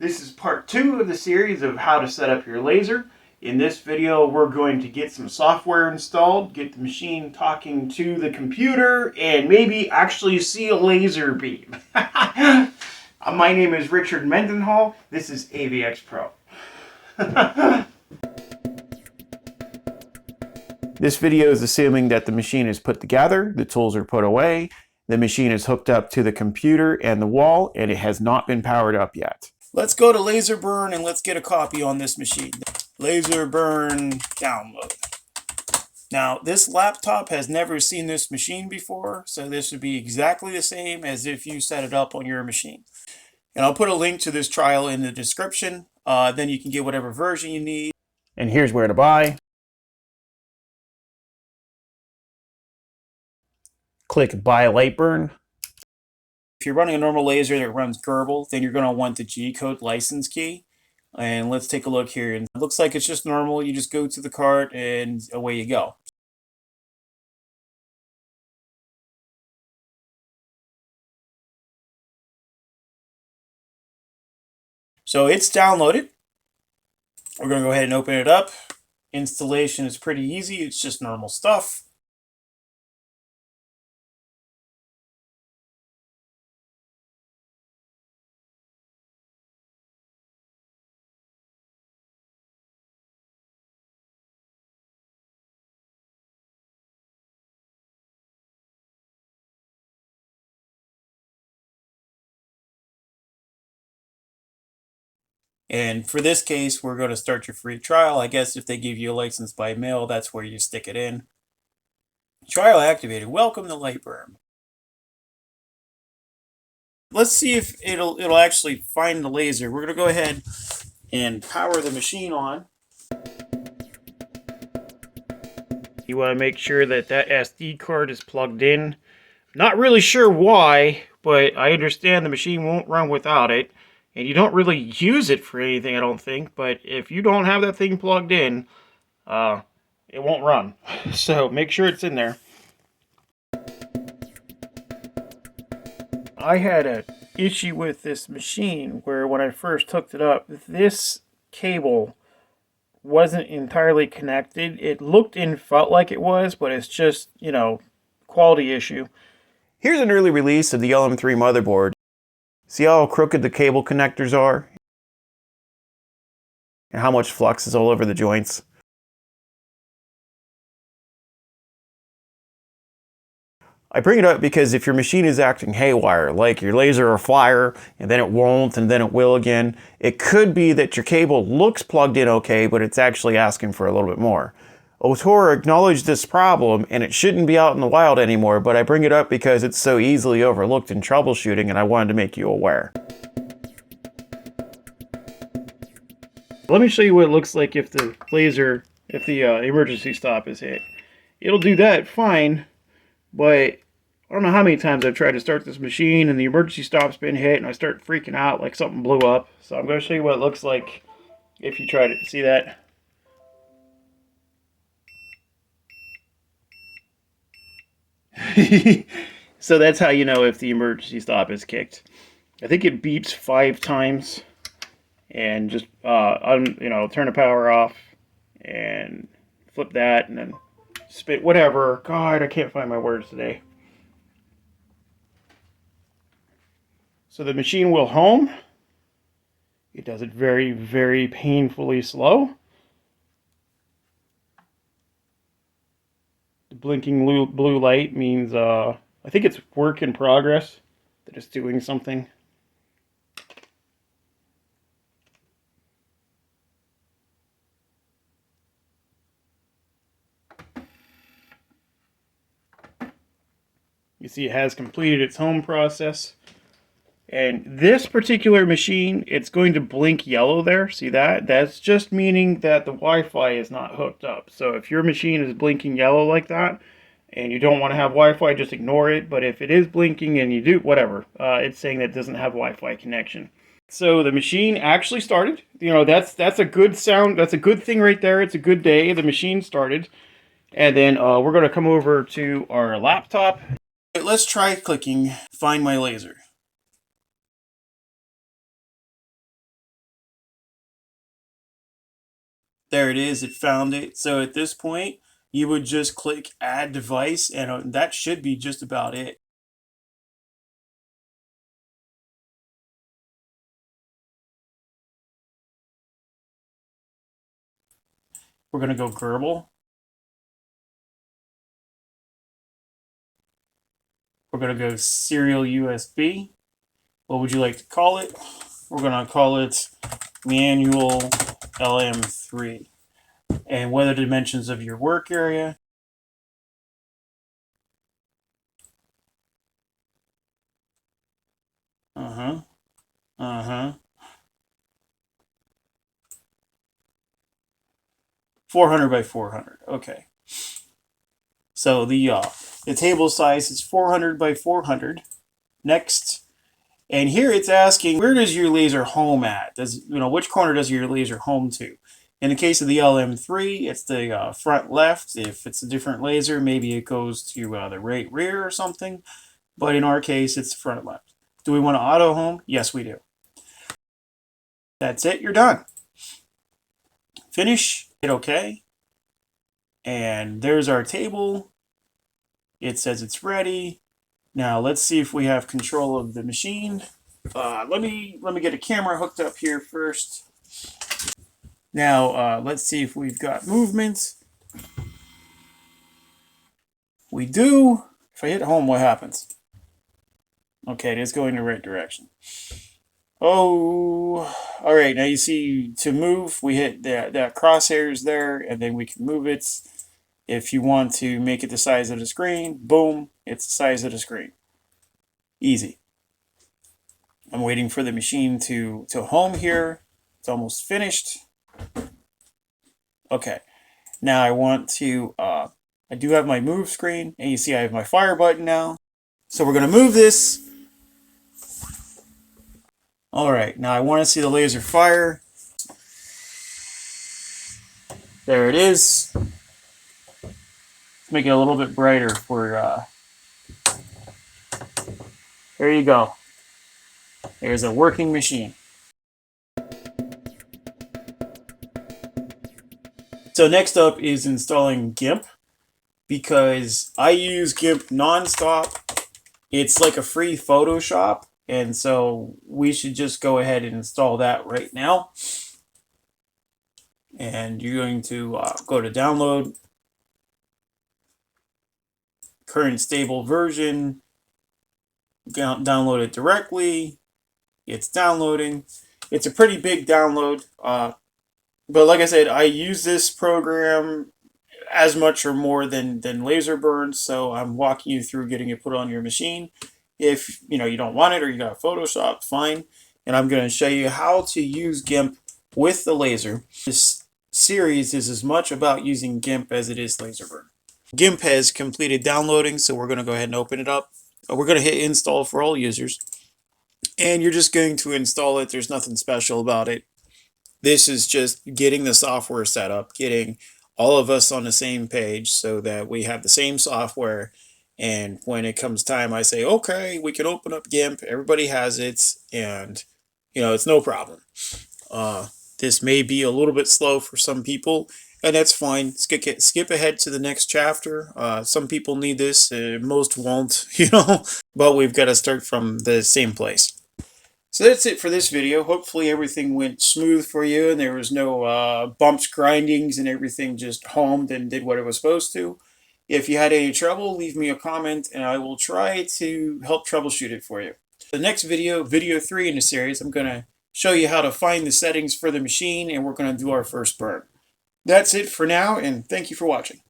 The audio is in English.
This is part 2 of the series of how to set up your laser. In this video, we're going to get some software installed, get the machine talking to the computer, and maybe actually see a laser beam. My name is Richard Mendenhall. This is AVXpro. This video is assuming that the machine is put together, the tools are put away, the machine is hooked up to the computer and the wall, and it has not been powered up yet. Let's go to LaserBurn and let's get a copy on this machine. LaserBurn download. Now, this laptop has never seen this machine before, so this would be exactly the same as if you set it up on your machine. And I'll put a link to this trial in the description. Then you can get whatever version you need. And here's where to buy. Click Buy LightBurn. If you're running a normal laser that runs GRBL, then you're going to want the G-code license key. And let's take a look here. And it looks like it's just normal. You just go to the cart and away you go. So it's downloaded. We're going to go ahead and open it up. Installation is pretty easy. It's just normal stuff. And for this case, we're going to start your free trial. I guess if they give you a license by mail, that's where you stick it in. Trial activated. Welcome to LightBurn. Let's see if it'll actually find the laser. We're going to go ahead and power the machine on. You want to make sure that that SD card is plugged in. Not really sure why, but I understand the machine won't run without it. And you don't really use it for anything, I don't think. But if you don't have that thing plugged in, it won't run. So make sure it's in there. I had an issue with this machine where when I first hooked it up, this cable wasn't entirely connected. It looked and felt like it was, but it's just, you know, quality issue. Here's an early release of the LM3 motherboard. See how crooked the cable connectors are? And how much flux is all over the joints? I bring it up because if your machine is acting haywire, like your laser will fire, and then it won't, and then it will again, it could be that your cable looks plugged in okay, but it's actually asking for a little bit more. Ortur acknowledged this problem, and it shouldn't be out in the wild anymore, but I bring it up because it's so easily overlooked in troubleshooting, and I wanted to make you aware. Let me show you what it looks like if the laser, if the emergency stop is hit. It'll do that fine, but I don't know how many times I've tried to start this machine, and the emergency stop's been hit, and I start freaking out like something blew up. So I'm going to show you what it looks like if you try to see that. So that's how you know if the emergency stop is kicked. I think it beeps 5 times, and just turn the power off and flip that, and then spit whatever. God, I can't find my words today. So the machine will home. It does it very, very painfully slow. The blinking blue light means, I think it's work in progress, that it's doing something. You see it has completed its home process. And this particular machine, it's going to blink yellow there. See that? That's just meaning that the Wi-Fi is not hooked up. So if your machine is blinking yellow like that, and you don't want to have Wi-Fi, just ignore it. But if it is blinking and you do, whatever, it's saying that it doesn't have Wi-Fi connection. So the machine actually started. You know, that's a good sound. That's a good thing right there. It's a good day. The machine started. And then we're going to come over to our laptop. Let's try clicking Find My Laser. There it is, it found it. So at this point, you would just click add device, and that should be just about it. We're going to go GRBL. We're going to go serial USB. What would you like to call it? We're going to call it manual LM3. And what are the dimensions of your work area? Uh-huh. Uh-huh. 400 by 400. Okay. So the table size is 400 by 400. Next. And here it's asking, where does your laser home at? Which corner does your laser home to? In the case of the LM3, it's the front left. If it's a different laser, maybe it goes to the right rear or something. But in our case, it's front left. Do we want to auto home? Yes, we do. That's it. You're done. Finish. Hit OK. And there's our table. It says it's ready. Now let's see if we have control of the machine. Let me get a camera hooked up here first. Now let's see if we've got movement. We do. If I hit home, what happens? Okay, it is going the right direction. Oh, all right. Now you see to move, we hit that crosshairs there, and then we can move it. If you want to make it the size of the screen, boom, it's the size of the screen. Easy. I'm waiting for the machine to home here. It's almost finished. Okay. Now I want to, I do have my move screen, and you see I have my fire button now. So we're going to move this. All right. Now I want to see the laser fire. There it is. Let's make it a little bit brighter for, there you go. There's a working machine. So next up is installing GIMP, because I use GIMP nonstop. It's like a free Photoshop, and so we should just go ahead and install that right now. And you're going to go to download, current stable version, download it directly. It's downloading. It's a pretty big download, but like I said, I use this program as much or more than LaserBurn, so I'm walking you through getting it put on your machine. If you don't want it or you got Photoshop, fine. And I'm going to show you how to use GIMP with the laser. This series is as much about using GIMP as it is LaserBurn. GIMP has completed downloading, so we're going to go ahead and open it up. We're going to hit install for all users. And you're just going to install it. There's nothing special about it. This is just getting the software set up, getting all of us on the same page so that we have the same software. And when it comes time, I say, okay, we can open up GIMP. Everybody has it, and it's no problem. This may be a little bit slow for some people, and that's fine. Skip ahead to the next chapter. Some people need this, most won't, but we've got to start from the same place. So that's it for this video. Hopefully everything went smooth for you and there was no bumps, grindings, and everything just homed and did what it was supposed to. If you had any trouble, leave me a comment and I will try to help troubleshoot it for you. The next video, video 3 in the series, I'm going to show you how to find the settings for the machine, and we're going to do our first burn. That's it for now, and thank you for watching.